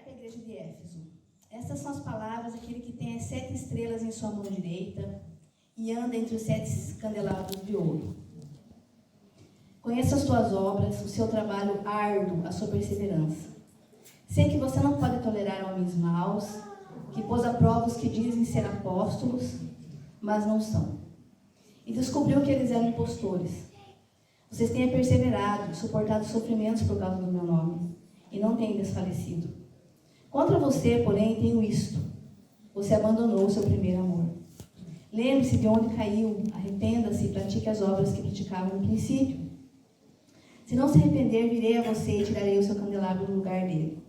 Carta à Igreja de Éfeso. Estas são as palavras daquele que tem as 7 estrelas em sua mão direita e anda entre os 7 candelabros de ouro. Conheço as tuas obras, o seu trabalho árduo, a sua perseverança. Sei que você não pode tolerar homens maus, que pôs à prova os que dizem ser apóstolos, mas não são. E descobriu que eles eram impostores. Vocês têm perseverado e suportado sofrimentos por causa do meu nome, e não têm desfalecido. Contra você, porém, tenho isto: você abandonou o seu primeiro amor. Lembre-se de onde caiu, arrependa-se e pratique as obras que praticava no princípio. Se não se arrepender, virei a você e tirarei o seu candelabro do lugar dele.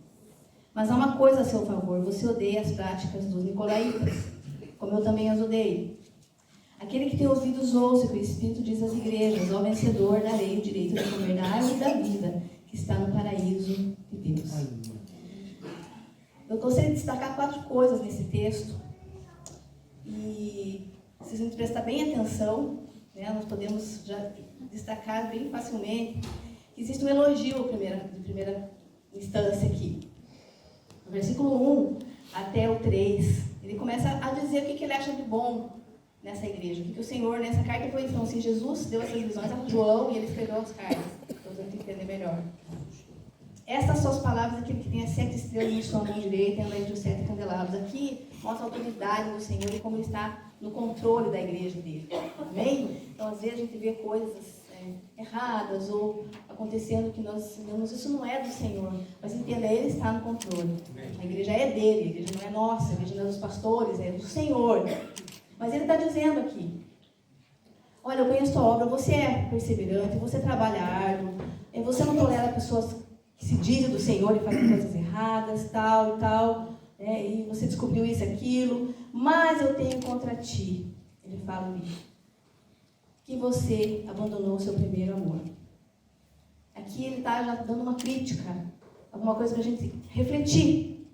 Mas há uma coisa a seu favor: você odeia as práticas dos nicolaítas, como eu também as odeio. Aquele que tem ouvidos ouça o que o Espírito diz às igrejas: ao vencedor darei o direito de comer da árvore da vida, que está no paraíso de Deus. Eu gostaria de destacar 4 coisas nesse texto. E vocês vão prestar bem atenção, né? Nós podemos já destacar bem facilmente que existe um elogio de primeira instância aqui. No versículo 1 até o 3, ele começa a dizer o que ele acha de bom nessa igreja. O que o Senhor, nessa carta, foi então, assim, Jesus deu essas visões a João e ele escreveu as cartas. Então, a gente entender melhor. Estas são as palavras daquele que tem as 7 estrelas em sua mão direita e anda entre os 7 candelabros. Aqui mostra a autoridade do Senhor e como ele está no controle da igreja dele. Amém? Então, às vezes, a gente vê coisas erradas ou acontecendo que nós entendemos, isso não é do Senhor. Mas entenda, ele está no controle. A igreja é dele, a igreja não é nossa, a igreja não é dos pastores, é do Senhor. Mas ele está dizendo aqui: olha, eu conheço a tua obra, você é perseverante, você trabalha árduo, você não tolera pessoas que se dizem do Senhor e fazem coisas erradas, tal e tal, e você descobriu isso e aquilo, mas eu tenho contra ti, ele fala ali, que você abandonou o seu primeiro amor. Aqui ele está já dando uma crítica, alguma coisa para a gente refletir.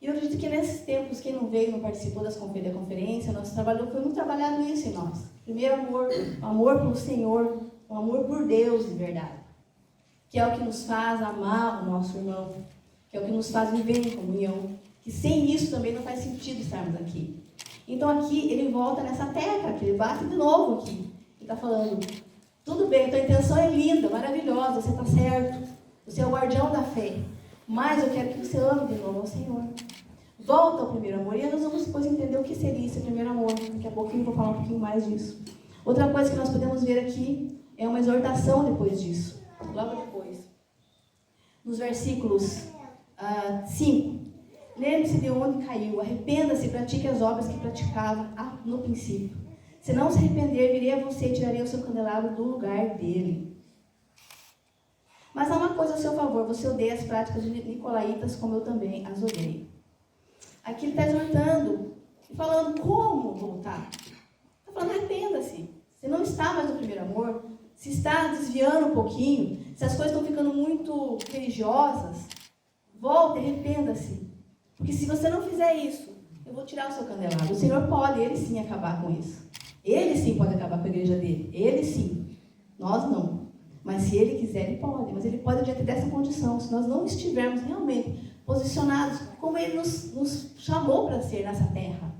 E eu acredito que nesses tempos, quem não veio, não participou da conferência, foi muito trabalhado isso em nós. Primeiro amor, o amor pelo Senhor, o amor por Deus de verdade. Que é o que nos faz amar o nosso irmão, que é o que nos faz viver em comunhão, que sem isso também não faz sentido estarmos aqui. Então aqui ele volta nessa tecla, que ele bate de novo aqui. Ele está falando: tudo bem, a tua intenção é linda, maravilhosa, você está certo, você é o guardião da fé, mas eu quero que você ame de novo ao Senhor. Volta ao primeiro amor, e nós vamos depois entender o que seria esse primeiro amor. Daqui a pouquinho eu vou falar um pouquinho mais disso. Outra coisa que nós podemos ver aqui é uma exortação depois disso. Logo depois, nos versículos 5, lembre-se de onde caiu, arrependa-se e pratique as obras que praticava no princípio. Se não se arrepender, virei a você e tirarei o seu candelabro do lugar dele. Mas há uma coisa a seu favor: você odeia as práticas de nicolaítas, como eu também as odeio. Aqui ele está exortando e falando como voltar. Está falando: arrependa-se. Você não está mais no primeiro amor. Se está desviando um pouquinho, se as coisas estão ficando muito religiosas, volte e arrependa-se. Porque se você não fizer isso, eu vou tirar o seu candelabro. O Senhor pode, ele sim, acabar com isso. Ele sim pode acabar com a igreja dele. Ele sim. Nós não. Mas se ele quiser, ele pode. Mas ele pode diante dessa condição, se nós não estivermos realmente posicionados como ele nos chamou para ser nessa terra.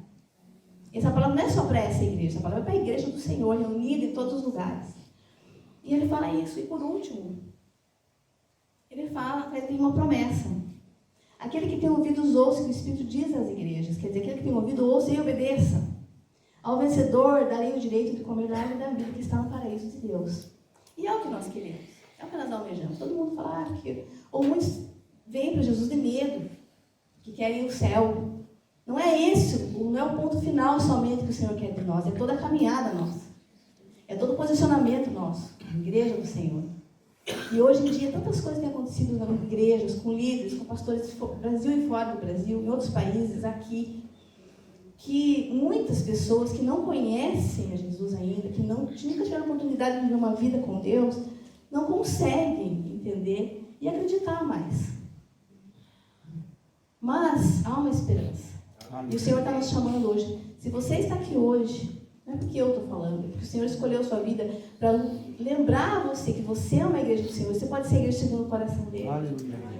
Essa palavra não é só para essa igreja, essa palavra é para a igreja do Senhor, reunida em todos os lugares. E ele fala isso. E por último, ele fala que ele tem uma promessa. Aquele que tem ouvidos ouça o que o Espírito diz às igrejas. Quer dizer, aquele que tem ouvido ouça e obedeça. Ao vencedor darei o direito de comer da árvore da vida que está no paraíso de Deus. E é o que nós queremos. É o que nós almejamos. Todo mundo fala ou muitos vêm para Jesus de medo, que querem o céu. Não é esse, não é o ponto final somente que o Senhor quer de nós. É toda a caminhada nossa. É todo o posicionamento nosso, a igreja do Senhor. E hoje em dia, tantas coisas têm acontecido nas igrejas, com líderes, com pastores do Brasil e fora do Brasil, em outros países, aqui, que muitas pessoas que não conhecem a Jesus ainda, que nunca tiveram a oportunidade de viver uma vida com Deus, não conseguem entender e acreditar mais. Mas há uma esperança. E o Senhor está nos chamando hoje. Se você está aqui hoje Não é porque eu estou falando, é porque o Senhor escolheu a sua vida para lembrar você que você é uma igreja do Senhor. Você pode ser a igreja segundo o coração dele.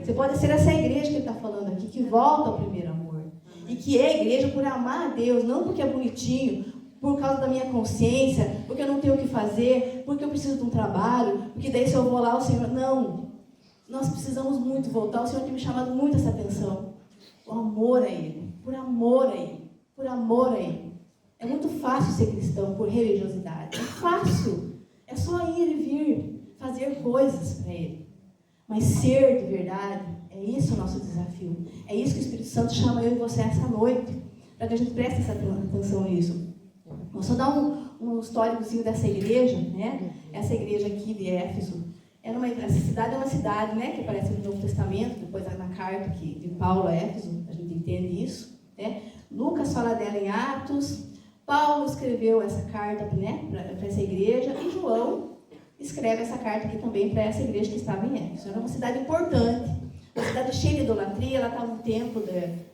Você pode ser essa igreja que ele está falando aqui, que volta ao primeiro amor. E que é igreja por amar a Deus, não porque é bonitinho, por causa da minha consciência, porque eu não tenho o que fazer, porque eu preciso de um trabalho, porque daí se eu vou lá o Senhor... Não. Nós precisamos muito voltar. O Senhor tem me chamado muito essa atenção. O amor a Ele. Por amor a Ele. Por amor a Ele. É muito fácil ser cristão por religiosidade. É fácil. É só ir e vir, fazer coisas para Ele. Mas ser de verdade, é isso o nosso desafio. É isso que o Espírito Santo chama eu e você essa noite. Para que a gente preste essa atenção nisso. Vou só dar um históricozinho dessa igreja, né? Essa igreja aqui de Éfeso. Essa cidade é uma cidade, né, que aparece no Novo Testamento, depois na carta de Paulo a Éfeso, a gente entende isso. Né? Lucas fala dela em Atos. Paulo escreveu essa carta, né, para essa igreja, e João escreve essa carta aqui também para essa igreja que estava em Éfeso. Era uma cidade importante, uma cidade cheia de idolatria. Lá estava o templo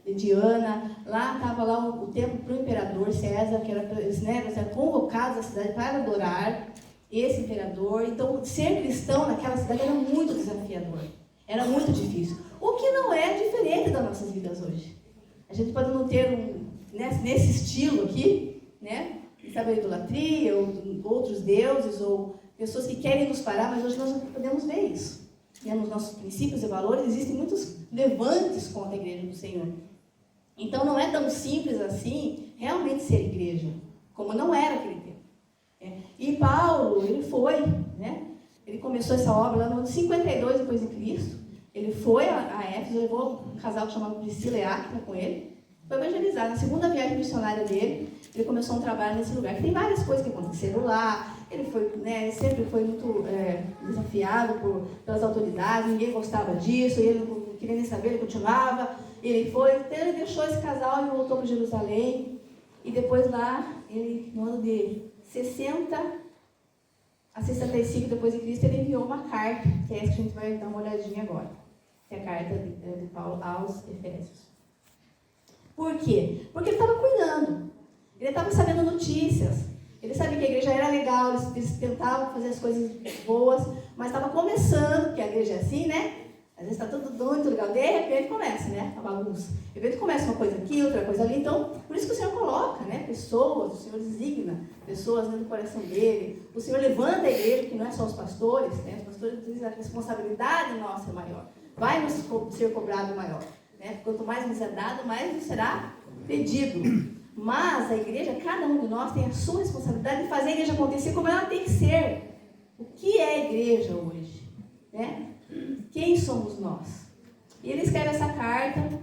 de Diana, lá estava lá o templo para o imperador César, que eles eram convocados à cidade para adorar esse imperador. Então, ser cristão naquela cidade era muito desafiador, era muito difícil. O que não é diferente das nossas vidas hoje. A gente pode não ter nesse estilo aqui, né? Sabe, a idolatria, ou outros deuses, ou pessoas que querem nos parar, mas hoje nós não podemos ver isso. Né? Nos nossos princípios e valores existem muitos levantes contra a igreja do Senhor. Então não é tão simples assim realmente ser igreja, como não era aquele tempo. E Paulo, ele foi, né? Ele começou essa obra lá no ano 52 depois de Cristo. Ele foi a Éfeso, levou um casal chamado Priscila e Áquila com ele. Foi evangelizar. Na segunda viagem missionária dele, ele começou um trabalho nesse lugar. Tem várias coisas que aconteceram lá. Ele foi, né, sempre foi muito desafiado pelas autoridades. Ninguém gostava disso. Ele não queria nem saber, ele continuava. Ele foi, então ele deixou esse casal e voltou para Jerusalém. E depois lá, ele, no ano de 60 a 65 depois de Cristo, ele enviou uma carta, que é essa que a gente vai dar uma olhadinha agora. Que é a carta de Paulo aos Efésios. Por quê? Porque ele estava cuidando. Ele estava sabendo notícias. Ele sabia que a igreja era legal, eles tentavam fazer as coisas boas, mas estava começando, porque a igreja é assim, né? Às vezes está tudo muito legal, de repente começa, né? A bagunça. De repente começa uma coisa aqui, outra coisa ali. Então, por isso que o Senhor coloca, né? Pessoas, o Senhor designa pessoas dentro do coração dele. O Senhor levanta a igreja, que não é só os pastores, né? Os pastores dizem a responsabilidade nossa é maior. Vai nos ser cobrado maior. Né? Quanto mais nos é dado, mais nos será pedido. Mas a igreja, cada um de nós tem a sua responsabilidade de fazer a igreja acontecer como ela tem que ser. O que é a igreja hoje? Né? Quem somos nós? E ele escreve essa carta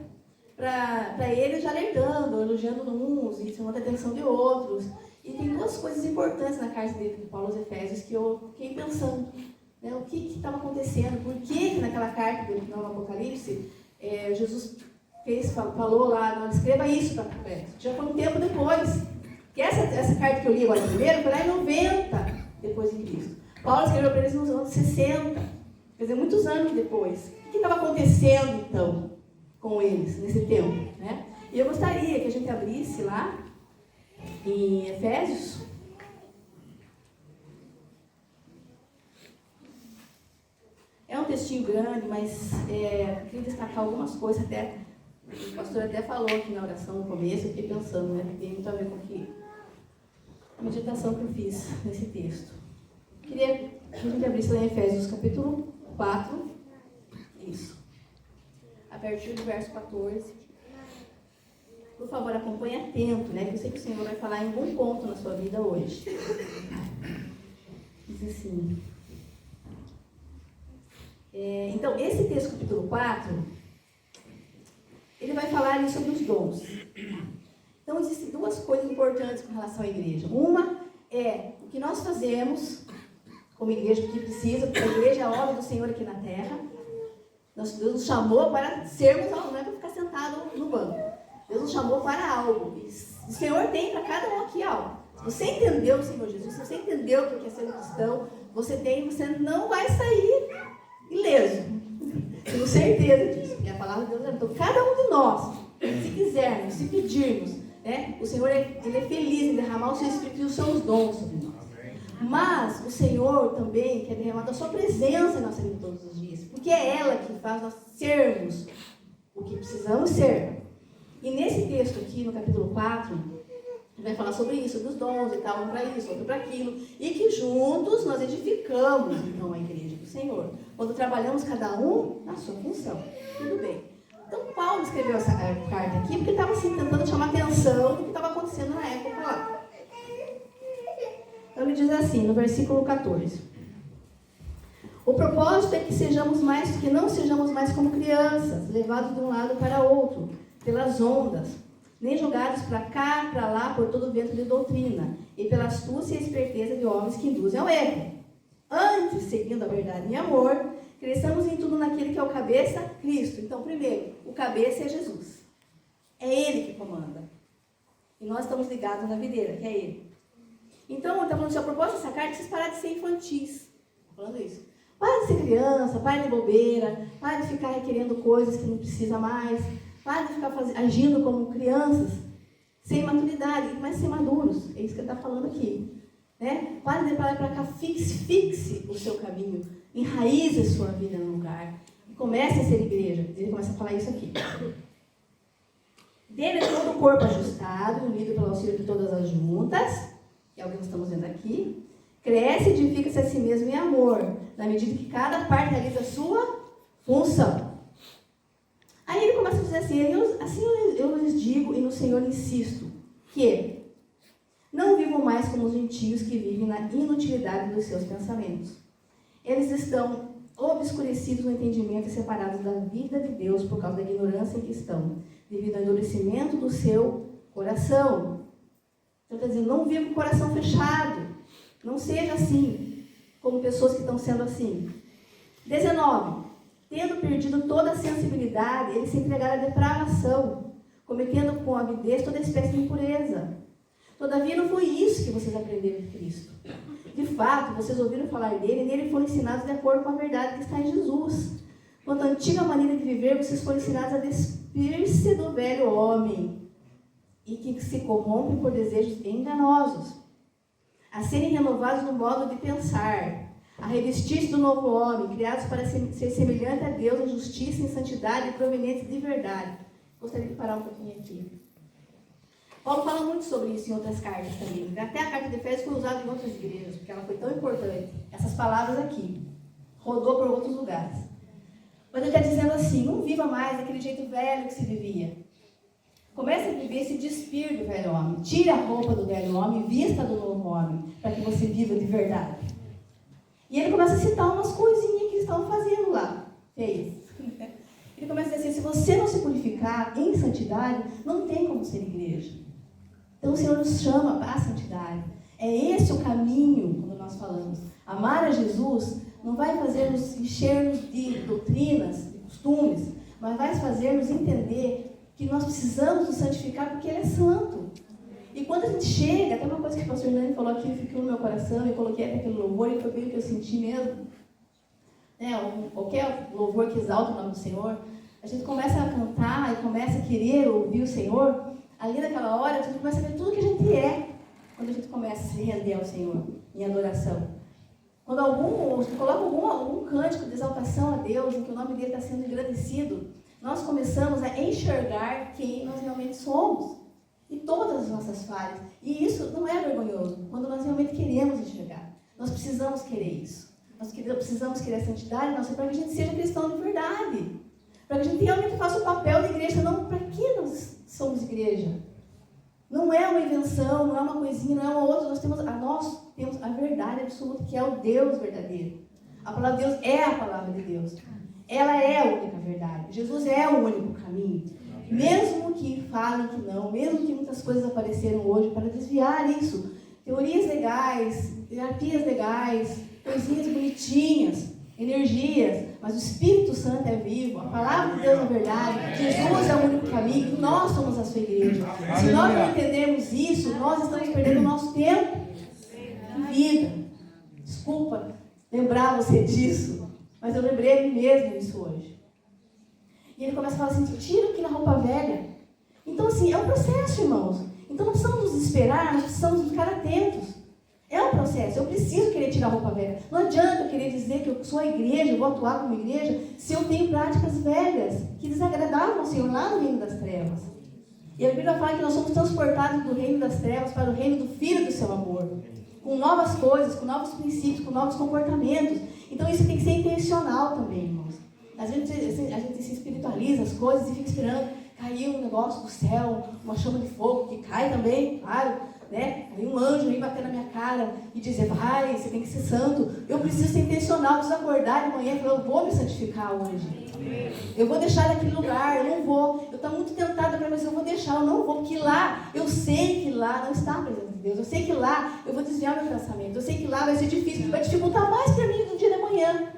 para eles, já alertando, elogiando uns e chamando a atenção de outros. E tem duas coisas importantes na carta de Paulo aos Efésios que eu fiquei pensando. Né? O que estava acontecendo? Por que naquela carta do Apocalipse Jesus falou lá, não escreva isso para Efésios? Já foi um tempo depois. Que essa carta que eu li agora primeiro foi lá em 90 depois de Cristo. Paulo escreveu para eles nos anos 60. Quer dizer, muitos anos depois. O que estava acontecendo, então, com eles, nesse tempo? Né? E eu gostaria que a gente abrisse lá, em Efésios. É um textinho grande, mas queria destacar algumas coisas. Até o pastor até falou aqui na oração no começo, eu fiquei pensando, né? Tem muito a ver com a meditação que eu fiz nesse texto. Queria que a gente abrisse lá em Efésios, capítulo 4, isso, a partir do verso 14. Por favor, acompanhe atento, né? Que eu sei que o Senhor vai falar em algum ponto na sua vida hoje. Diz assim. Então, esse texto, capítulo 4, ele vai falar ali sobre os dons. Então, existem duas coisas importantes com relação à igreja. Uma é o que nós fazemos como igreja, que precisa, porque a igreja é a obra do Senhor aqui na terra. Deus nos chamou para sermos algo, não é para ficar sentado no banco. Deus nos chamou para algo. E o Senhor tem para cada um aqui algo. Se você entendeu o Senhor Jesus, se você entendeu o que é ser cristão, você não vai sair ileso. Tenho certeza disso, porque a palavra de Deus é então, cada um de nós, se quisermos, se pedirmos, né? O Senhor ele é feliz em derramar o seu Espírito e os seus dons sobre nós. Mas o Senhor também quer derramar da sua presença em nossa vida todos os dias. Porque é ela que faz nós sermos o que precisamos ser. E nesse texto aqui, no capítulo 4, ele vai falar sobre isso, sobre os dons e tal, um para isso, outro para aquilo. E que juntos nós edificamos, então, a igreja do Senhor. Quando trabalhamos cada um na sua função. Tudo bem. Então, Paulo escreveu essa carta aqui porque estava assim, tentando chamar atenção do que estava acontecendo na época lá. Então, ele diz assim, no versículo 14. O propósito é que não sejamos mais como crianças, levados de um lado para outro, pelas ondas, nem jogados para cá, para lá, por todo o vento de doutrina, e pela astúcia e esperteza de homens que induzem ao erro. Antes, seguindo a verdade em amor, cresçamos em tudo naquele que é o cabeça, Cristo. Então, primeiro, o cabeça é Jesus. É Ele que comanda. E nós estamos ligados na videira, que é Ele. Então, está falando assim, a propósito dessa carta, vocês pararem de ser infantis. Estou falando isso. Para de ser criança, para de bobeira, para de ficar requerendo coisas que não precisa mais, para de ficar agindo como crianças, sem maturidade, mas ser maduros. É isso que ele está falando aqui. Né? Pare de parar para cá, fixe o seu caminho, enraize a sua vida no lugar e comece a ser igreja. Ele começa a falar isso aqui. Dele é todo o corpo ajustado, unido pelo auxílio de todas as juntas, que é o que nós estamos vendo aqui, cresce e edifica-se a si mesmo em amor, na medida que cada parte realiza a sua função. Aí ele começa a dizer assim, eu lhes digo e no Senhor insisto, que não vivam mais como os gentios que vivem na inutilidade dos seus pensamentos. Eles estão obscurecidos no entendimento e separados da vida de Deus por causa da ignorância em que estão, devido ao endurecimento do seu coração. Então, quer dizer, não viva com o coração fechado. Não seja assim, como pessoas que estão sendo assim. 19. Tendo perdido toda a sensibilidade, eles se entregaram à depravação, cometendo com avidez toda espécie de impureza. Todavia, não foi isso que vocês aprenderam de Cristo. De fato, vocês ouviram falar dele e nele foram ensinados de acordo com a verdade que está em Jesus. Quanto à antiga maneira de viver, vocês foram ensinados a despir-se do velho homem e que se corrompe por desejos enganosos, a serem renovados no modo de pensar, a revestir-se do novo homem, criados para ser semelhante a Deus em justiça e santidade provenientes de verdade. Gostaria de parar um pouquinho aqui. Paulo fala muito sobre isso em outras cartas também. Até a carta de Efésios foi usada em outras igrejas, porque ela foi tão importante. Essas palavras aqui. Rodou por outros lugares. Mas ele está dizendo assim, não viva mais daquele jeito velho que se vivia. Comece a viver, se despir do velho homem. Tire a roupa do velho homem e vista do novo homem, para que você viva de verdade. E ele começa a citar umas coisinhas que eles estavam fazendo lá. É isso. Ele começa a dizer assim, se você não se purificar em santidade, não tem como ser igreja. Então o Senhor nos chama para a santidade. É esse o caminho, quando nós falamos. Amar a Jesus não vai fazer-nos encher-nos de doutrinas, de costumes, mas vai fazer-nos entender que nós precisamos nos santificar porque Ele é santo. E quando a gente chega, até uma coisa que o pastor Nani falou aqui, ficou no meu coração, eu coloquei até aquele louvor, e foi bem o que eu senti mesmo. Qualquer louvor que exalta o nome do Senhor, a gente começa a cantar e começa a querer ouvir o Senhor, ali naquela hora a gente começa a ver tudo que a gente é, quando a gente começa a se render ao Senhor, em adoração. Quando coloca algum cântico de exaltação a Deus, em que o nome dele está sendo engrandecido, nós começamos a enxergar quem nós realmente somos. E todas as nossas falhas. E isso não é vergonhoso, quando nós realmente queremos enxergar. Nós precisamos querer isso. Nós precisamos querer a santidade nossa para que a gente seja cristão de verdade. Para que a gente realmente faça o papel da igreja. Não, para que nós somos igreja? Não é uma invenção, não é uma coisinha, não é uma outra. Nós temos a verdade absoluta, que é o Deus verdadeiro. A palavra de Deus é a palavra de Deus. Ela é a única verdade. Jesus é o único caminho. Mesmo que falem que não, mesmo que muitas coisas apareceram hoje para desviar isso. Teorias legais, terapias legais, coisinhas bonitinhas, energias, mas o Espírito Santo é vivo, a palavra de Deus é verdade, Jesus é o único caminho e nós somos a sua igreja. Se nós não entendermos isso, nós estamos perdendo o nosso tempo de vida. Desculpa lembrar você disso, mas eu lembrei a mim mesmo isso hoje. E ele começa a falar assim, tira aquela roupa velha. Então assim, é um processo, irmãos. Então não precisamos nos desesperar, nós precisamos ficar atentos. É um processo, eu preciso querer tirar a roupa velha. Não adianta eu querer dizer que eu sou a igreja, eu vou atuar como igreja, se eu tenho práticas velhas que desagradavam ao Senhor lá no reino das trevas. E a Bíblia fala que nós somos transportados do reino das trevas para o reino do Filho do seu amor. Com novas coisas, com novos princípios, com novos comportamentos. Então isso tem que ser intencional também, irmãos. Às vezes a gente se espiritualiza as coisas e fica esperando cair um negócio do céu, uma chama de fogo, que cai também, claro, né? Aí um anjo vem bater na minha cara e dizer, vai, você tem que ser santo. Eu preciso ser intencional, preciso acordar de manhã e falar, eu vou me santificar hoje. Eu vou deixar daquele lugar, eu não vou. Eu estou muito tentada, mas eu vou deixar, eu não vou, porque lá, eu sei que lá não está a presença de Deus. Eu sei que lá eu vou desviar meu pensamento. Eu sei que lá vai ser difícil, vai dificultar mais para mim no dia de manhã.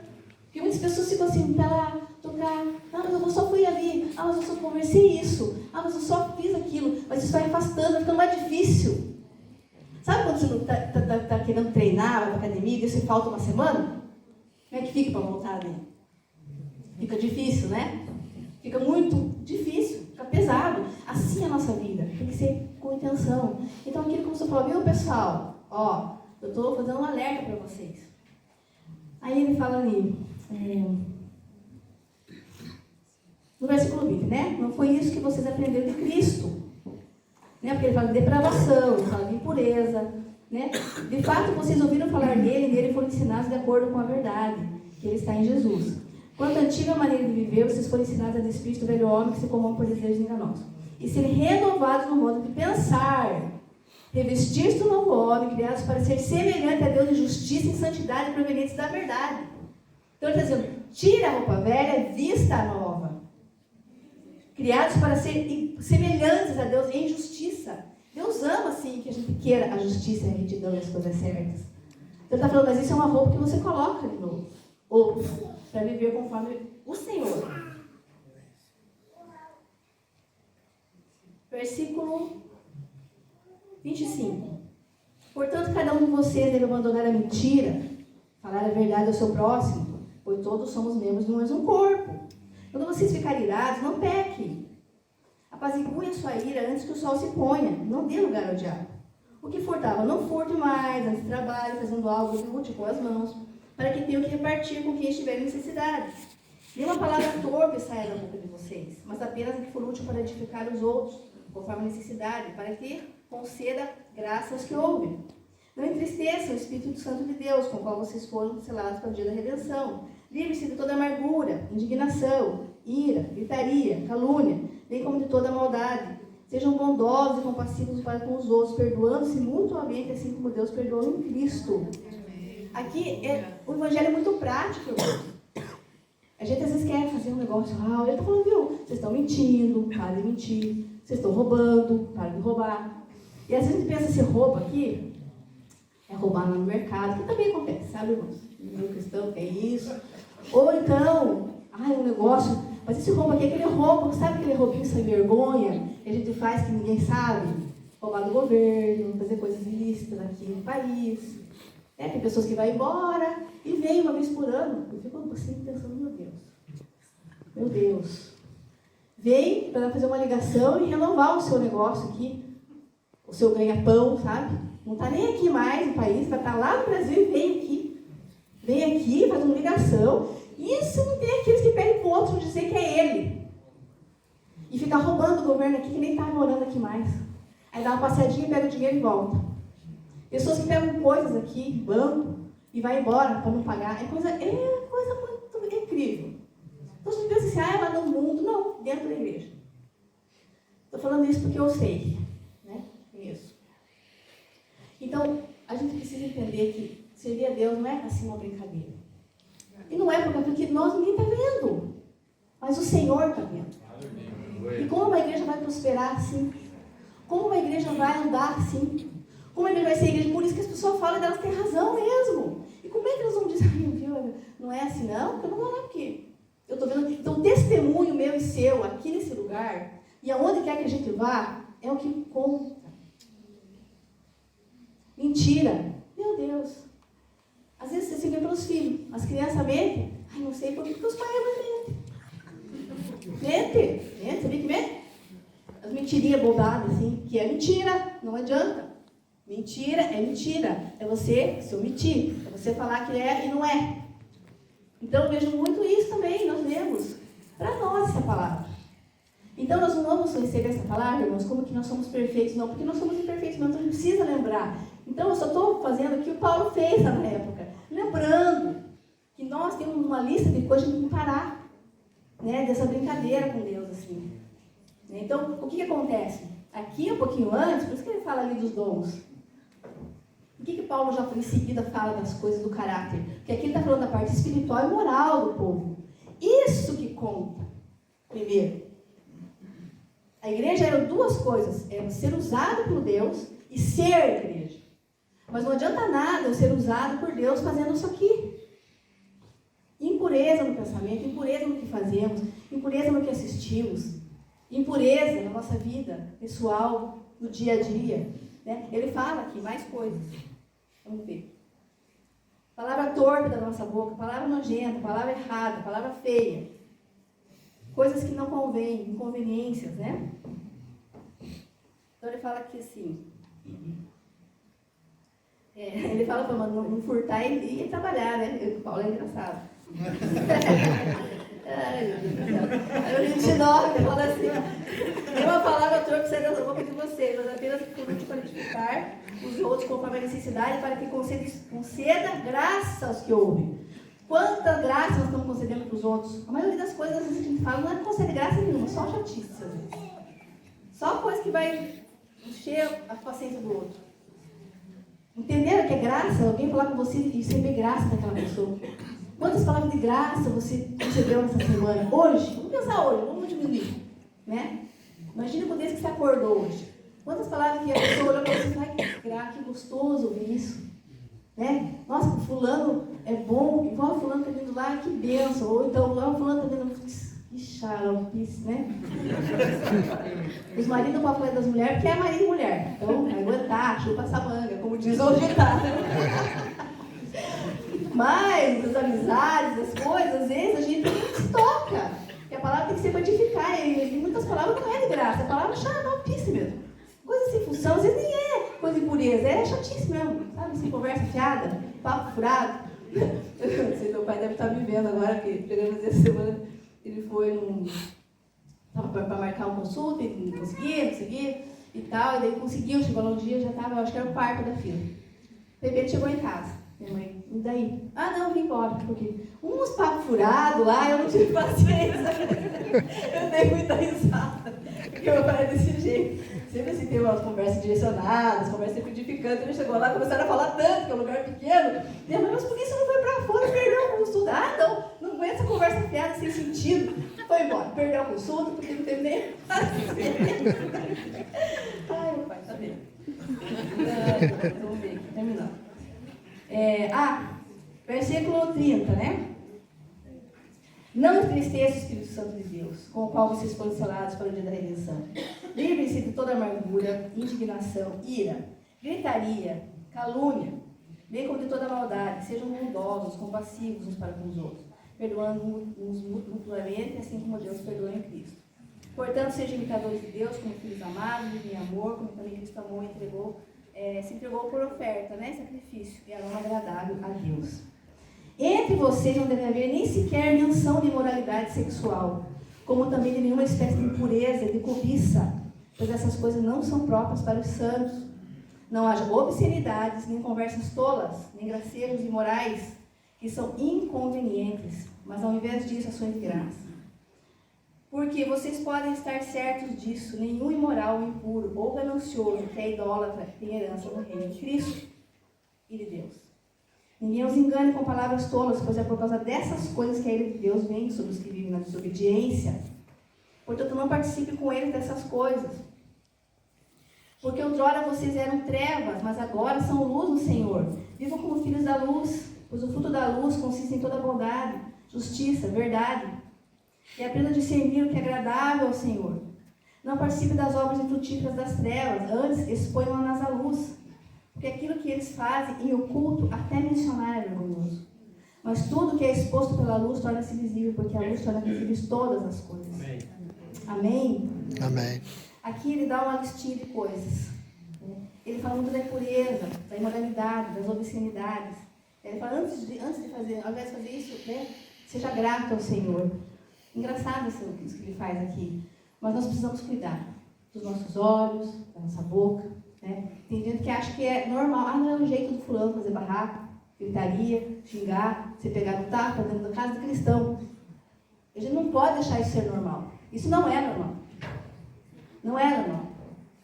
Porque muitas pessoas ficam assim, para lá, tocar. Ah, mas eu só fui ali. Ah, mas eu só conversei isso. Ah, mas eu só fiz aquilo. Mas isso vai afastando, vai ficando mais difícil. Sabe quando você não está querendo treinar, vai para academia e você falta uma semana? Como é que fica para voltar ali? Fica difícil, né? Fica muito difícil, fica pesado. Assim é a nossa vida, tem que ser com intenção. Então, aquilo que você falou, viu, pessoal? Ó, eu estou fazendo um alerta para vocês. Aí ele fala ali, no versículo 20, né? Não foi isso que vocês aprenderam de Cristo. Né? Porque ele fala de depravação, ele fala de impureza. Né? De fato, vocês ouviram falar dele e nele foram ensinados de acordo com a verdade, que ele está em Jesus. Quanto à antiga maneira de viver, vocês foram ensinados a despir do velho homem que se corrompe por desejos enganosos. E serem renovados no modo de pensar. Revestir-se do novo homem, criados para ser semelhante a Deus em justiça e santidade provenientes da verdade. Então ele está dizendo, tira a roupa velha, vista a nova. Criados para ser semelhantes a Deus em justiça. Deus ama, sim, que a gente queira a justiça, a retidão e as coisas certas. Então ele está falando, mas isso é uma roupa que você coloca de novo. Ou para viver conforme o Senhor. Versículo 25. Portanto, cada um de vocês deve abandonar a mentira, falar a verdade ao seu próximo, pois todos somos membros de um mesmo corpo. Quando vocês ficarem irados, não pequem. Apazigue a sua ira antes que o sol se ponha. Não dê lugar ao diabo. O que furtava, não furte mais, antes trabalhe, fazendo algo útil com as mãos, para que tenham que repartir com quem estiver em necessidade. Nenhuma palavra torpe saia da boca de vocês, mas apenas a que for útil para edificar os outros, conforme a necessidade, para que conceda graça aos que ouvem. Não entristeçam o Espírito Santo de Deus, com o qual vocês foram selados para o dia da redenção. Livre-se de toda amargura, indignação, ira, gritaria, calúnia, bem como de toda maldade. Sejam bondosos e compassivos para com os outros, perdoando-se mutuamente, assim como Deus perdoou em Cristo. Aqui, o evangelho é muito prático, irmão. A gente às vezes quer fazer um negócio, ele está falando, viu, vocês estão mentindo, parem de mentir. Vocês estão roubando, parem de roubar. E às vezes a gente pensa, se rouba aqui, é roubar no mercado, que também acontece, sabe, irmãos? No meio cristão tem isso. Ou então, um negócio, mas esse roubo aqui é aquele roubo, sabe aquele roubinho sem vergonha, que a gente faz que ninguém sabe? Roubar do governo, fazer coisas ilícitas aqui no país. Tem pessoas que vão embora e vêm uma vez por ano. Eu fico assim pensando, meu Deus. Vem para fazer uma ligação e renovar o seu negócio aqui, o seu ganha-pão, sabe? Não está nem aqui mais no país, vai estar lá no Brasil e vem aqui. Vem aqui, faz uma ligação. Isso não tem aqueles que pedem para o outro dizer que é ele. E ficar roubando o governo aqui que nem está morando aqui mais. Aí dá uma passeadinha, pega o dinheiro e volta. Pessoas que pegam coisas aqui, banco, e vai embora para não pagar. É coisa muito incrível. Então a gente pensa assim, é lá no mundo. Não, dentro da igreja. Estou falando isso porque eu sei, né? Conheço. Então, a gente precisa entender que servir a Deus não é assim uma brincadeira. E não é porque nós ninguém está vendo. Mas o Senhor está vendo. E como uma igreja vai prosperar assim? Como uma igreja vai andar assim? Como a igreja vai ser igreja? Por isso que as pessoas falam delas têm razão mesmo. E como é que elas vão dizer, viu, não é assim não? Porque eu não vou lá, porque eu estou vendo. Então, o testemunho meu e seu aqui nesse lugar, e aonde quer que a gente vá, é o que conta. Mentira. Meu Deus. Às vezes você se vê pelos filhos. As crianças mentem. Não sei porque os pais mentem. Mente. Sabia que mente? As mentiras mentirinha bobada, assim, que é mentira, não adianta. Mentira é mentira. É você se omitir. É você falar que é e não é. Então eu vejo muito isso também, nós lemos para nós essa palavra. Então nós não vamos receber essa palavra, irmãos, como que nós somos perfeitos, não, porque nós somos imperfeitos, mas a gente precisa lembrar. Então eu só estou fazendo o que o Paulo fez na época, lembrando que nós temos uma lista de coisas que parar, né, dessa brincadeira com Deus, assim. Então, o que acontece? Aqui, um pouquinho antes, por isso que ele fala ali dos dons. O que Paulo já em seguida fala das coisas do caráter? Porque aqui ele está falando da parte espiritual e moral do povo. Isso que conta, primeiro. A igreja eram duas coisas, era ser usado por Deus e ser igreja. Mas não adianta nada eu ser usado por Deus fazendo isso aqui. Impureza no pensamento, impureza no que fazemos, impureza no que assistimos, impureza na nossa vida pessoal, no dia a dia. Né? Ele fala aqui mais coisas. Vamos ver. Palavra torpe da nossa boca, palavra nojenta, palavra errada, palavra feia. Coisas que não convêm, inconveniências, né? Então ele fala aqui assim. Ele fala para não furtar e trabalhar, né? O Paulo é engraçado. Ai, meu Deus do céu. Aí o 29 fala assim, ó. Uma palavra torpe sai da boca de vocês, mas apenas por qualificar os outros conforme a necessidade, para que conceda graça aos que ouvem. Quanta graça nós estamos concedendo para os outros? A maioria das coisas que a gente fala não é conceder graça nenhuma, só chatice, às vezes. Só coisa que vai encher a paciência do outro. Entenderam que é graça? Alguém falar com você e receber graça daquela pessoa. Quantas palavras de graça você recebeu nessa semana? Hoje? Vamos pensar hoje, vamos diminuir. Né? Imagina com Deus que você acordou hoje. Quantas palavras que a pessoa olhou para você e fala, que gostoso ouvir isso. Né? Nossa, fulano é bom, igual fulano está vindo lá, que benção. Ou então, igual fulano está vindo, que xaropice, né? Os maridos não podem falar das mulheres porque é marido e mulher. Então, vai aguentar, chupa essa manga, como diz o ditado. Mas as amizades, as coisas, às vezes a gente se toca. E a palavra tem que ser para edificar. E muitas palavras não é de graça, a palavra é xaropice mesmo. Coisa sem função, às vezes nem é coisa de impureza, é chatice mesmo, sabe? Assim, conversa fiada, papo furado. Eu sei, meu pai deve estar me vendo agora, porque pegando essa semana, ele foi para marcar uma consulta, e não conseguia, e tal, e daí conseguiu, chegou lá um dia, já estava, eu acho que era o quarto da fila. De repente chegou em casa. Minha mãe, e daí? Ah, não, vim embora, porque uns papos furados lá, eu não tive paciência. Eu dei muita risada, porque meu pai é desse jeito. Sempre assim, tem umas conversas direcionadas, conversas sempre edificantes. Ele chegou lá e começaram a falar tanto, que é um lugar pequeno. Minha mãe, mas por que você não foi pra fora e perdeu a consulta? Ah, não aguenta essa conversa fiada, sem sentido. Foi embora, perdeu a consulta, porque não teve nem paciência. Ai, meu pai, tá vendo? Vamos ver aqui, terminando. Versículo 30, né? Não entristeça o Espírito Santo de Deus, com o qual vocês foram selados para o dia da redenção. Livrem-se de toda amargura, indignação, ira, gritaria, calúnia, bem como de toda maldade. Sejam bondosos, compassivos uns para com os outros, perdoando-nos mutuamente, assim como Deus perdoa em Cristo. Portanto, sejam imitadores de Deus como filhos amados, vivem em amor, como também Cristo amou e se entregou por oferta, né? Sacrifício, e aroma agradável a Deus. Entre vocês não deve haver nem sequer menção de imoralidade sexual, como também de nenhuma espécie de impureza, de cobiça, pois essas coisas não são próprias para os santos. Não haja obscenidades, nem conversas tolas, nem gracejos imorais, que são inconvenientes, mas ao invés disso, ações de graça. Porque vocês podem estar certos disso, nenhum imoral, impuro ou ganancioso, que é idólatra, tem herança no reino de Cristo e de Deus. Ninguém os engane com palavras tolas, pois é por causa dessas coisas que a ira de Deus vem sobre os que vivem na desobediência. Portanto, não participe com eles dessas coisas. Porque outrora vocês eram trevas, mas agora são luz no Senhor. Vivam como filhos da luz, pois o fruto da luz consiste em toda bondade, justiça, verdade. E aprenda a discernir o que é agradável ao Senhor. Não participe das obras infrutíferas das trevas, antes exponham-nas à luz. Porque aquilo que eles fazem em oculto, até mencionar é vergonhoso. Mas tudo que é exposto pela luz torna-se visível, porque a luz torna visíveis todas as coisas. Amém? Amém. Aqui ele dá uma listinha de coisas. Ele fala muito da impureza, da imoralidade, das obscenidades. Ele fala, antes de fazer, ao invés de fazer isso, né, seja grato ao Senhor. Engraçado isso que ele faz aqui. Mas nós precisamos cuidar dos nossos olhos, da nossa boca. Né? Tem gente que acha que é normal. Não é o jeito do fulano fazer barraco, gritaria, xingar, você pegar no tapa dentro da casa do cristão. A gente não pode deixar isso ser normal. Isso não é normal. Não é normal.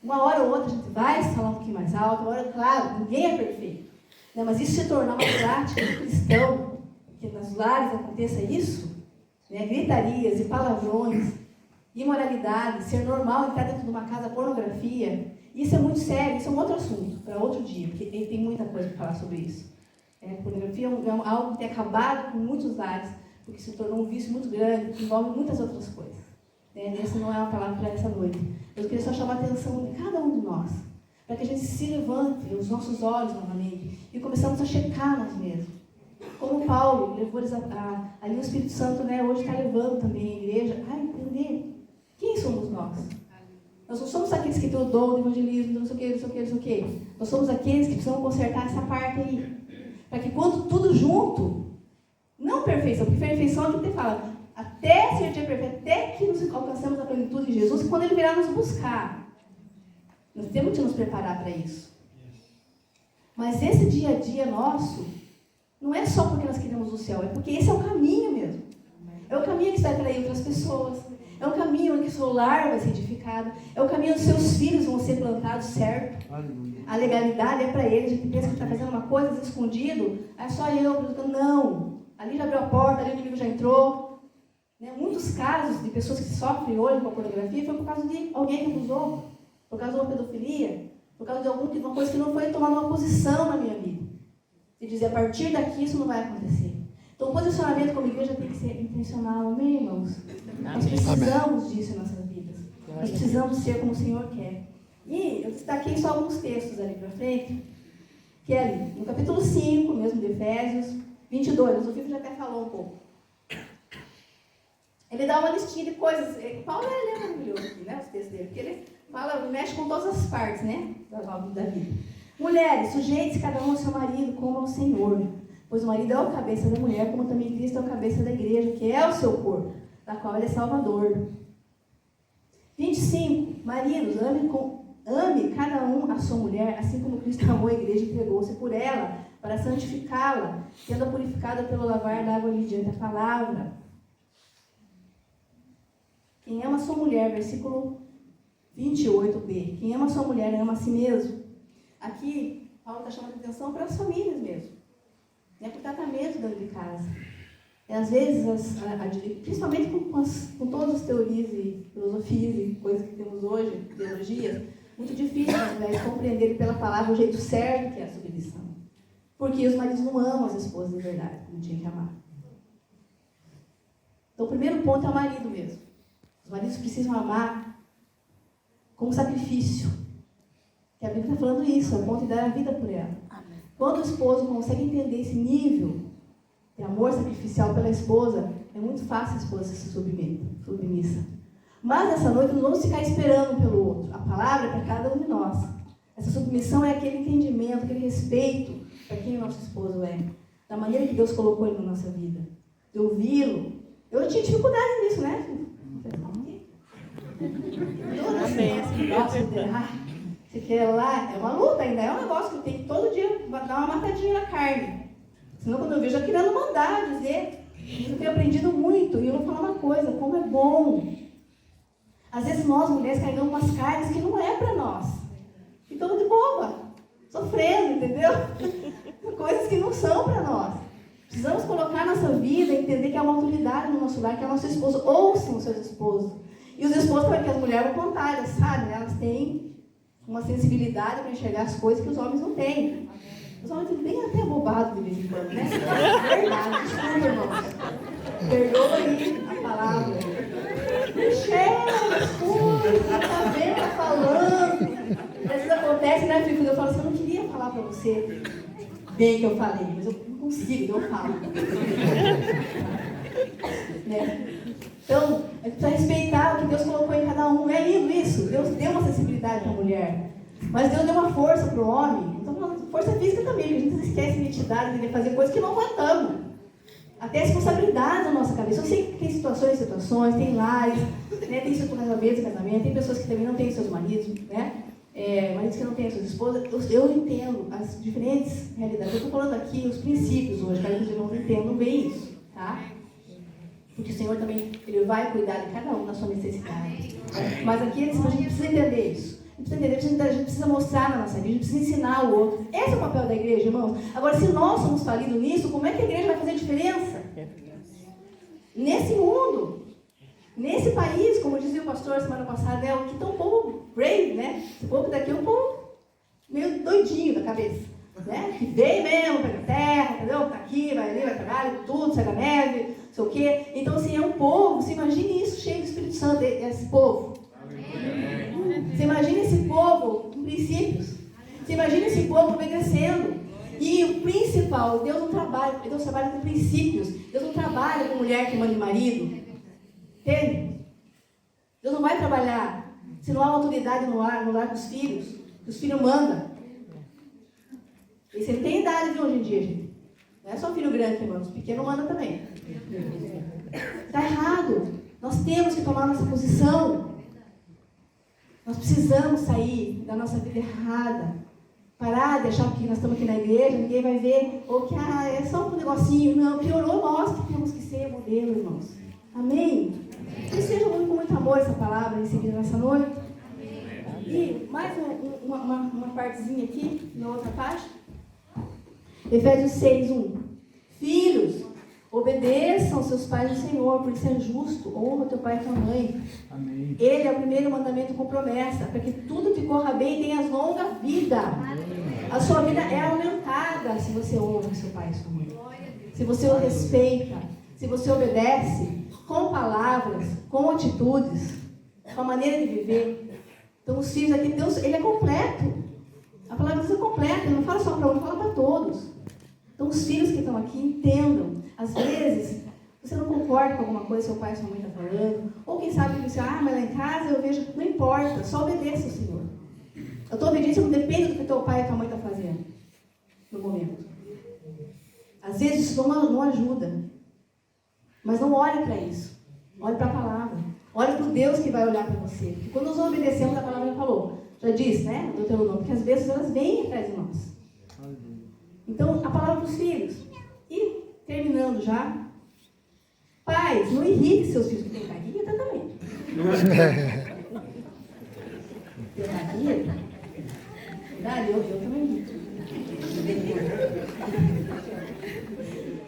Uma hora ou outra a gente vai falar um pouquinho mais alto, uma hora, claro, ninguém é perfeito. Né? Mas isso se tornar uma prática do cristão, que nas lares aconteça isso, né? Gritarias e palavrões, imoralidade, ser normal entrar dentro de uma casa, pornografia, isso é muito sério, isso é um outro assunto, para outro dia, porque ele tem muita coisa para falar sobre isso. Pornografia é algo que tem acabado com muitos lares, porque se tornou um vício muito grande, que envolve muitas outras coisas. Essa não é uma palavra para essa noite. Eu queria só chamar a atenção de cada um de nós, para que a gente se levante, os nossos olhos novamente, e começamos a checar nós mesmos. Como Paulo levou eles ali o Espírito Santo, né, hoje está levando também a igreja a entender quem somos nós. Nós não somos aqueles que têm o dom do evangelismo, não sei o que, não sei o que, não sei o que. Nós somos aqueles que precisam consertar essa parte aí. Para que quando tudo junto, não perfeição, porque perfeição é o que ele fala, até ser dia perfeito, até que nos alcancemos a plenitude de Jesus, quando Ele virá nos buscar. Nós temos que nos preparar para isso. Mas esse dia a dia nosso, não é só porque nós queremos o céu, é porque esse é o caminho mesmo. É o caminho que vai atrair outras pessoas, é o caminho onde o seu lar vai ser edificado, é o caminho onde seus filhos vão ser plantados certo. A legalidade é para eles, a gente pensa que está fazendo uma coisa escondido, é só eu, não. Ali já abriu a porta, ali o inimigo já entrou. Muitos casos de pessoas que sofrem hoje com a pornografia foi por causa de alguém que abusou, por causa de uma pedofilia, por causa de uma coisa que não foi tomar uma posição na minha vida. E dizer, a partir daqui isso não vai acontecer. Então o posicionamento como igreja tem que ser intencional, amém, irmãos? Nós precisamos disso em nossas vidas. Nós precisamos ser como o Senhor quer. E eu destaquei só alguns textos ali para frente, que é ali, no capítulo 5, mesmo de Efésios, 22, o Vivo já até falou um pouco. Ele dá uma listinha de coisas. Paulo é maravilhoso aqui, né? Os textos dele, porque ele fala, mexe com todas as partes, né? Da vida. Mulheres, sujeitem-se cada um ao seu marido como ao Senhor. Pois o marido é o cabeça da mulher, como também Cristo é o cabeça da igreja, que é o seu corpo, da qual ele é salvador. 25. Maridos, ame cada um a sua mulher, assim como Cristo amou a igreja e entregou-se por ela, para santificá-la, sendo purificada pelo lavar da água mediante a palavra. Quem ama sua mulher, versículo 28b. Quem ama sua mulher, ama a si mesmo. Aqui, Paulo está chamando a atenção para as famílias mesmo. Para o tratamento dentro de casa. E às vezes, principalmente com todas as teorias e filosofias e coisas que temos hoje, teologias, muito difícil as mulheres compreenderem pela palavra o jeito certo que é a submissão. Porque os maridos não amam as esposas de verdade, como tinha que amar. Então o primeiro ponto é o marido mesmo. Os maridos precisam amar como sacrifício. Que a Bíblia está falando isso, ao ponto de dar a vida por ela. Amém. Quando o esposo consegue entender esse nível de amor sacrificial pela esposa, é muito fácil a esposa se submissa. Mas nessa noite não vamos ficar esperando pelo outro. A palavra é para cada um de nós. Essa submissão é aquele entendimento, aquele respeito para quem o nosso esposo é. Da maneira que Deus colocou ele na nossa vida. De ouvi-lo. Eu tinha dificuldade nisso, né? Você quer lá, é uma luta ainda, é um negócio que eu tenho que todo dia dar uma matadinha na carne. Senão quando eu vejo, eu querendo mandar, dizer. Eu tenho aprendido muito, e eu vou falar uma coisa, como é bom. Às vezes nós, mulheres, carregamos umas cargas que não é para nós. Ficamos de boba, sofrendo, entendeu? Coisas que não são para nós. Precisamos colocar nossa vida e entender que há uma autoridade no nosso lar, que é o nosso esposo. Ouçam os seus esposos. E os esposos também, porque as mulheres vão contar, elas sabem, elas têm uma sensibilidade para enxergar as coisas que os homens não têm. Os homens têm bem até bobado de vez em quando, né? É verdade, desculpa, irmãos. Perdoa aí a palavra. Michel, escuta, tá vendo, tá falando. Às vezes acontece, né, filho? Eu falo assim, eu não queria falar para você bem que eu falei, mas eu não consigo, eu falo. Né? Então, é para respeitar o que Deus colocou em cada um. É lindo isso. Deus deu uma identidade para a mulher. Mas Deus deu uma força para o homem. Então, força física também, a gente esquece identidade, de fazer coisas que não aguentamos. Até responsabilidade na nossa cabeça. Eu sei que tem situações, tem lares, né? Tem casamentos, tem pessoas que também não têm seus maridos, né? Maridos que não têm suas esposas. Eu entendo as diferentes realidades. Eu estou falando aqui os princípios hoje, para que os irmãos entendam bem isso, tá? Porque o Senhor também, Ele vai cuidar de cada um na sua necessidade. Mas aqui a gente precisa entender isso. A gente precisa mostrar na nossa vida, a gente precisa ensinar o outro. Esse é o papel da igreja, irmãos. Agora, se nós somos falidos nisso, como é que a igreja vai fazer diferença? Nesse mundo, nesse país, como dizia o pastor semana passada, que está um povo brave, né? Esse povo daqui é um povo meio doidinho da cabeça, né? Que veio mesmo, pega a terra, entendeu? Está aqui, vai ali, vai trabalhar, tudo, sai da neve, não sei o quê. Então, assim, é um povo, você imagine isso cheio do Espírito Santo, esse povo. Você imagina esse povo com princípios. Você imagina esse povo obedecendo. E o principal, Deus não trabalha, Deus trabalha com princípios. Deus não trabalha com mulher que manda em marido. Entende? Deus não vai trabalhar se não há autoridade no lar dos filhos. Os filhos mandam. E você tem idade, viu, hoje em dia, gente? Não é só filho grande que manda, os pequenos mandam também. Está errado. Nós temos que tomar nossa posição. Nós precisamos sair da nossa vida errada. Parar de achar que nós estamos aqui na igreja, ninguém vai ver, ou que é só um negocinho. Não, piorou, nós que temos que ser modelo, irmãos. Amém? Que seja com muito amor essa palavra em seguida nessa noite. E mais uma partezinha aqui, na outra página. Efésios 6:1. Filhos, obedeçam aos seus pais no Senhor, por isso é justo. Honra teu pai e tua mãe. Amém. Ele é o primeiro mandamento com promessa, para que tudo te corra bem e tenhas longa vida. Amém. A sua vida é aumentada se você honra seu pai e sua mãe. Se você o respeita, se você obedece, com palavras, com atitudes, com a maneira de viver. Então os filhos aqui, Deus, Ele é completo. A palavra de Deus é completa, Ele não fala só para um, Ele fala para todos. Então os filhos que estão aqui entendam. Às vezes, você não concorda com alguma coisa que seu pai e sua mãe estão falando. Ou quem sabe que você, mas lá em casa eu vejo, não importa, só obedeça ao Senhor. A tua obediência não depende do que teu pai e tua mãe estão fazendo no momento. Às vezes isso não ajuda. Mas não olhe para isso. Olhe para a palavra. Olhe para o Deus que vai olhar para você. Porque quando nós obedecemos, a palavra já falou. Já disse, né? Do teu nome. Porque às vezes elas vêm atrás de nós. Então, a palavra para os filhos. E, terminando já. Pais, não irrite seus filhos. Tem cagueta também. Tem cagueta? Verdade, eu também irrito.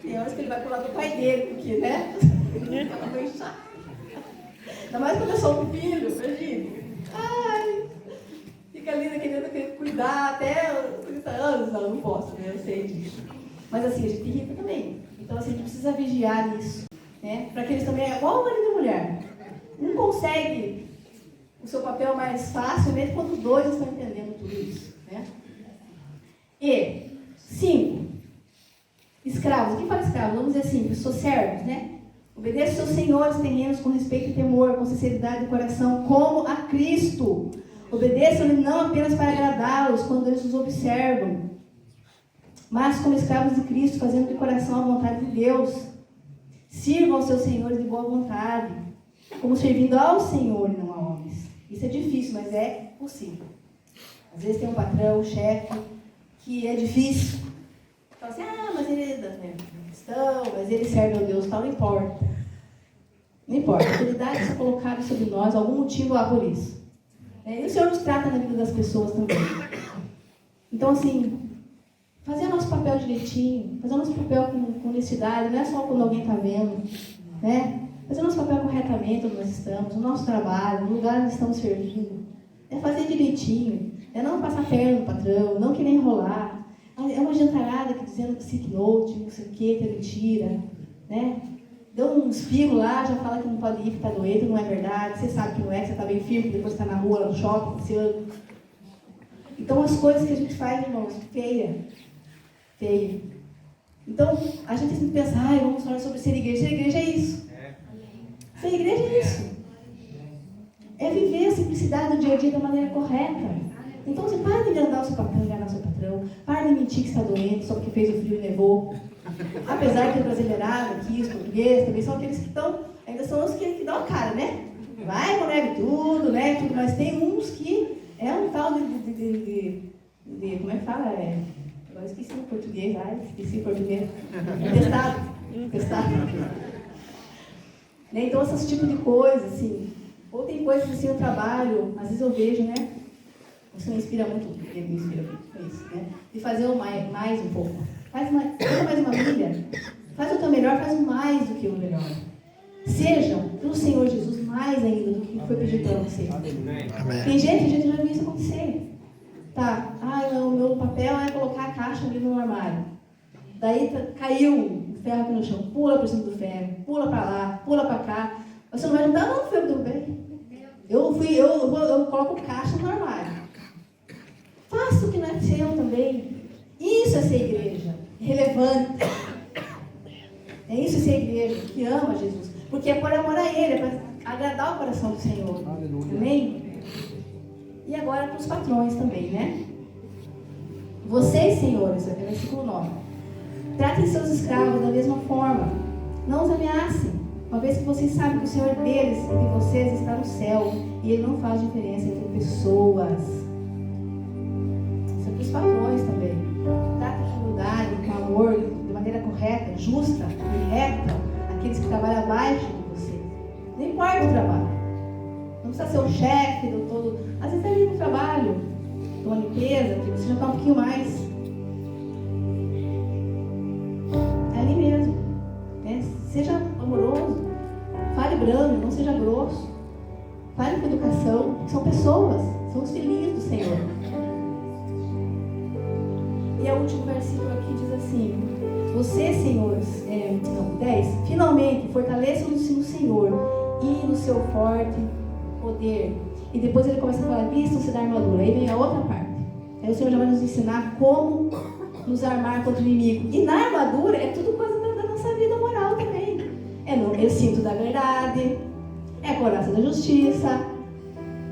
Tem horas que ele vai pular do pai dele, porque, né? Ainda mais quando eu sou um filho, imagina. Ai, fica ali querendo cuidar até 30 anos. Não posso, né? Eu sei disso. Mas assim, a gente irrita também. Então assim, a gente precisa vigiar nisso. Né? Para que eles também, igual o marido e a mulher. Um consegue o seu papel mais fácil, mesmo quando os dois estão entendendo tudo isso. Né? E 5. Escravos. Quem fala escravos? Vamos dizer assim, pessoas servos, né? Obedeça aos seus senhores terrenos com respeito e temor, com sinceridade de coração, como a Cristo. Obedeçam-lhe não apenas para agradá-los, quando eles os observam, mas como escravos de Cristo, fazendo de coração a vontade de Deus. Sirvam aos seus senhores de boa vontade, como servindo ao Senhor e não a homens. Isso é difícil, mas é possível. Às vezes tem um patrão, um chefe, que é difícil. Fala assim, mas ele é cristão, mas ele serve a Deus, tal, não importa. Não importa, a autoridade está colocada sobre nós, algum motivo há por isso. E o Senhor nos trata na vida das pessoas também. Então, assim, fazer o nosso papel direitinho, fazer o nosso papel com honestidade, não é só quando alguém está vendo, né? Fazer o nosso papel corretamente onde nós estamos, no nosso trabalho, no lugar onde estamos servindo. É fazer direitinho, é não passar perna no patrão, não querer enrolar. É uma jantarada que dizendo que sick note, não sei o que é mentira, né? Deu um espirro lá, já fala que não pode ir, que está doente, não é verdade. Você sabe que não é, que você está bem firme, depois está na rua, no shopping, passeando. Então, as coisas que a gente faz, irmãos, feia. Então, a gente sempre pensa, vamos falar sobre ser igreja. Ser igreja é isso. Ser igreja é isso. É viver a simplicidade do dia a dia da maneira correta. Então você para de enganar o seu patrão, para de mentir que está doente só porque fez o frio e nevou. Apesar que o brasileirado aqui, os portugueses, também são aqueles que estão, ainda são os que dão a cara, né? Vai com neve tudo, né? Tudo, mas tem uns que é um tal de como é que fala? Agora esqueci o português, esqueci o português. Testado. Né? Então, esse tipo de coisa, assim. Ou tem coisas assim no trabalho, às vezes eu vejo, né? Você me inspira muito, ele me inspira muito com isso, né? De fazer o mais um pouco. Faz mais uma milha. Faz o teu melhor, faz o mais do que o melhor. Sejam, pelo Senhor Jesus, mais ainda do que foi pedido para você. Amém. Tem gente já viu isso acontecer. Tá, o meu papel é colocar a caixa ali no armário. Daí caiu o ferro aqui no chão. Pula por cima do ferro, pula para lá, pula para cá. Você não vai ajudar, não, foi tudo bem. Eu coloco caixa no armário. Faça o que não é seu também. Isso é ser igreja. Relevante. É isso ser igreja, que ama Jesus. Porque é por amor a Ele, é para agradar o coração do Senhor. Amém? E agora para os patrões também, né? Vocês, senhores, versículo 9. Tratem seus escravos da mesma forma. Não os ameacem, uma vez que vocês sabem que o Senhor deles e de vocês está no céu. E Ele não faz diferença entre pessoas. Isso é para os patrões também. Tratem com humildade, com amor, de maneira correta, justa e reta aqueles que trabalham abaixo de você. Não importa o trabalho. Não precisa ser o chefe do todo. Às vezes é ali no trabalho, numa limpeza, que você já está um pouquinho mais. É ali mesmo. Né? Seja amoroso. Fale brando, não seja grosso. Fale com educação. São pessoas, são os filhinhos do Senhor. E o último versículo aqui diz assim: vocês, senhores, 10, finalmente fortaleçam-se no Senhor e no seu forte poder. E depois ele começa a falar: vistam-se da armadura. Aí vem a outra parte. Aí o Senhor já vai nos ensinar como nos armar contra o inimigo. E na armadura é tudo coisa da nossa vida moral também. É o cinto da verdade, é a couraça da justiça,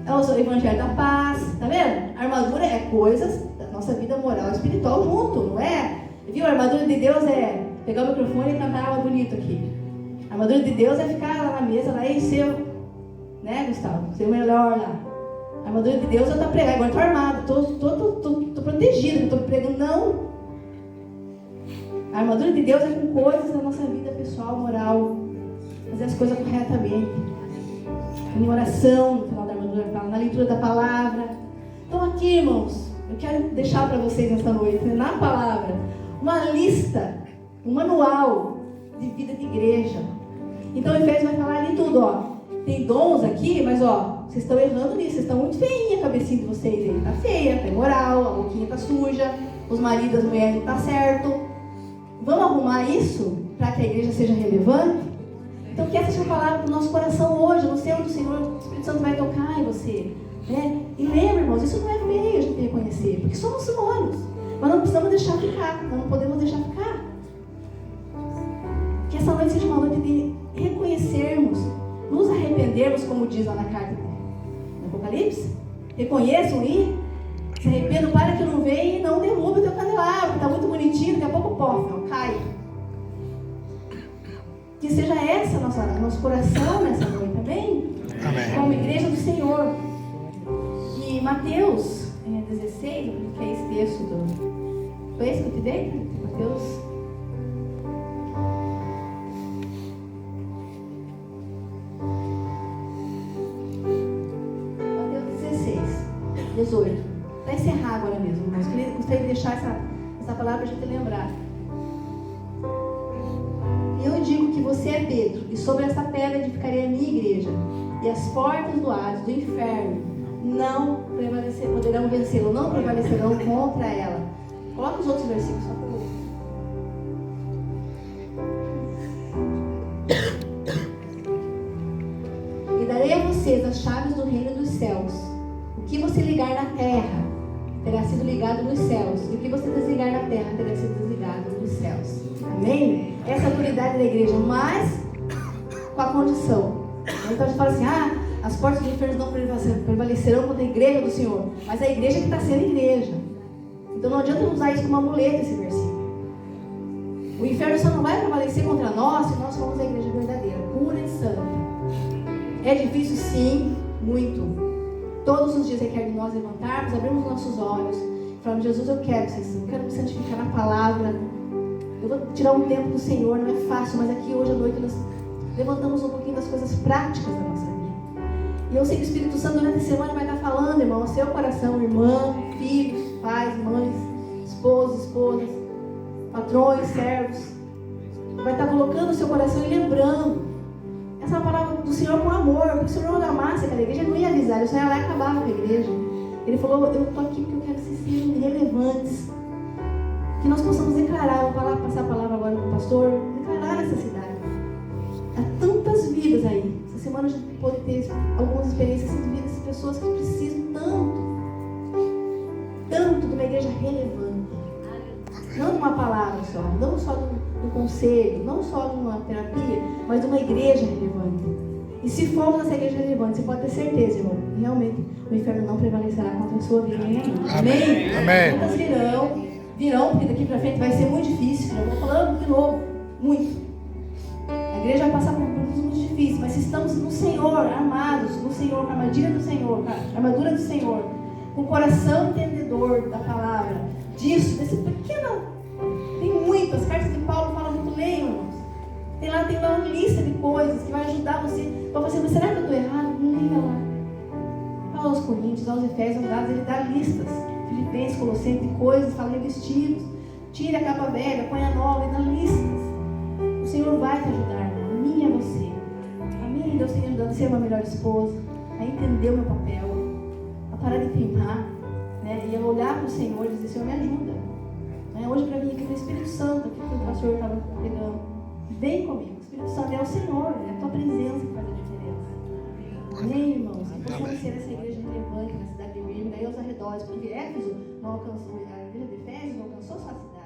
é o evangelho da paz. Tá vendo? A armadura é coisas da nossa vida moral e espiritual junto, não é? Viu? A armadura de Deus é pegar o microfone e cantar algo bonito aqui. A armadura de Deus é ficar lá na mesa lá e ser, né, Gustavo? Ser o melhor lá. A armadura de Deus é estar pregando. Agora estou armado, estou protegido, estou pregando. Não. A armadura de Deus é com coisas da nossa vida pessoal, moral. Fazer as coisas corretamente. Em oração, no final da armadura, na leitura da palavra. Então aqui, irmãos, eu quero deixar para vocês nessa noite, na palavra, uma lista, um manual de vida de igreja. Então o Efésios vai falar ali tudo, ó. Tem dons aqui, mas ó, vocês estão errando nisso, vocês estão muito feinha a cabecinha de vocês aí. Tá feia, tá imoral, a boquinha tá suja, os maridos, as mulheres não tá certo. Vamos arrumar isso para que a igreja seja relevante? Então que essa seja a palavra para o nosso coração hoje. Eu não sei onde o Senhor, o Espírito Santo vai tocar em você, né? E lembra, irmãos, isso não é feio a gente reconhecer, porque somos humanos. Mas não precisamos deixar ficar, nós não podemos deixar ficar. Que essa noite seja uma noite de reconhecermos, nos arrependermos, como diz lá na carta do Apocalipse. Reconheçam e se arrependam para que não venha e não derrube o teu candelabro, que está muito bonitinho, daqui a pouco pó, cai. Que seja essa nosso coração nessa noite, amém? Amém. Como igreja do Senhor. E Mateus 16, que é esse texto do... Foi esse que eu te dei? Mateus... Mateus 16, 18. Para encerrar agora mesmo, irmãos. Gostaria de deixar essa palavra para a gente lembrar. Eu digo que você é Pedro, e sobre essa pedra edificarei a minha igreja, e as portas do Hades, do inferno, não poderão vencê-lo, não prevalecerão contra ela. Coloca os outros versículos, só por favor. E darei a vocês as chaves do reino dos céus. O que você ligar na terra terá sido ligado nos céus, e o que você desligar na terra terá sido desligado nos céus. Amém? Essa é a autoridade da igreja, mas com a condição. Então a gente fala assim, As portas do inferno não prevalecerão contra a igreja do Senhor, mas a igreja que está sendo igreja. Então não adianta usar isso como amuleta, esse versículo. O inferno só não vai prevalecer contra nós se nós formos a igreja verdadeira, pura e santa. É difícil, sim, muito. Todos os dias requer de nós levantarmos, abrirmos nossos olhos, falarmos: Jesus, eu quero me santificar na palavra. Eu vou tirar um tempo do Senhor, não é fácil, mas aqui hoje à noite nós levantamos um pouquinho das coisas práticas da nossa vida. E eu sei que o Espírito Santo durante a semana vai estar falando, irmão, ao seu coração, irmã, filhos, pais, mães, esposos, esposas, patrões, servos. Vai estar colocando o seu coração e lembrando. Essa é uma palavra do Senhor com amor, porque o Senhor não amasse aquela igreja, ele não ia avisar, ele só ia lá e acabava com a igreja. Ele falou: eu estou aqui porque eu quero que vocês sejam relevantes. Que nós possamos declarar, vou passar a palavra agora para o pastor, declarar essa cidade. Há tantas vidas aí. Essa semana a gente pode ter algumas experiências de vidas de pessoas que precisam tanto de uma igreja relevante. Não de uma palavra só, não só do conselho, não só de uma terapia, mas de uma igreja relevante. E se formos essa igreja relevante, você pode ter certeza, irmão, realmente o inferno não prevalecerá contra a sua vida. Amém? Amém. Muitas virão, porque daqui para frente vai ser muito difícil. Eu vou falando de novo, muito. A igreja vai passar por momentos muito difíceis, mas se estamos no Senhor, armados no Senhor, com a armadilha do Senhor, com a armadura do Senhor, com o coração entendedor da palavra, disso, desse pequeno. Tem muitas cartas de Paulo falam muito, leiam, irmãos. Tem lá uma lista de coisas que vai ajudar você. Para você, mas será que eu estou errado? Não liga lá. Fala aos Coríntios, aos Efésios, aos Gálatas, ele dá listas. Filipenses, Colossenses, de coisas, fala revestidos. Tire a capa velha, põe a nova, ele dá listas. O Senhor vai te ajudar, irmão. A mim e a você. A mim, Deus tem me ajudado a ser uma melhor esposa, a entender o meu papel, a parar de teimar, né? E a olhar para o Senhor e dizer: Senhor, me ajuda. Né? Hoje para mim aqui tem o Espírito Santo, aqui que o pastor estava pregando. Vem comigo. O Espírito Santo é o Senhor, é a tua presença que faz a diferença. Amém, irmãos? Que possamos ser essa igreja relevante na cidade de Birmingham e aos arredores, porque Éfeso não alcançou, a igreja de Efésios não alcançou só a cidade.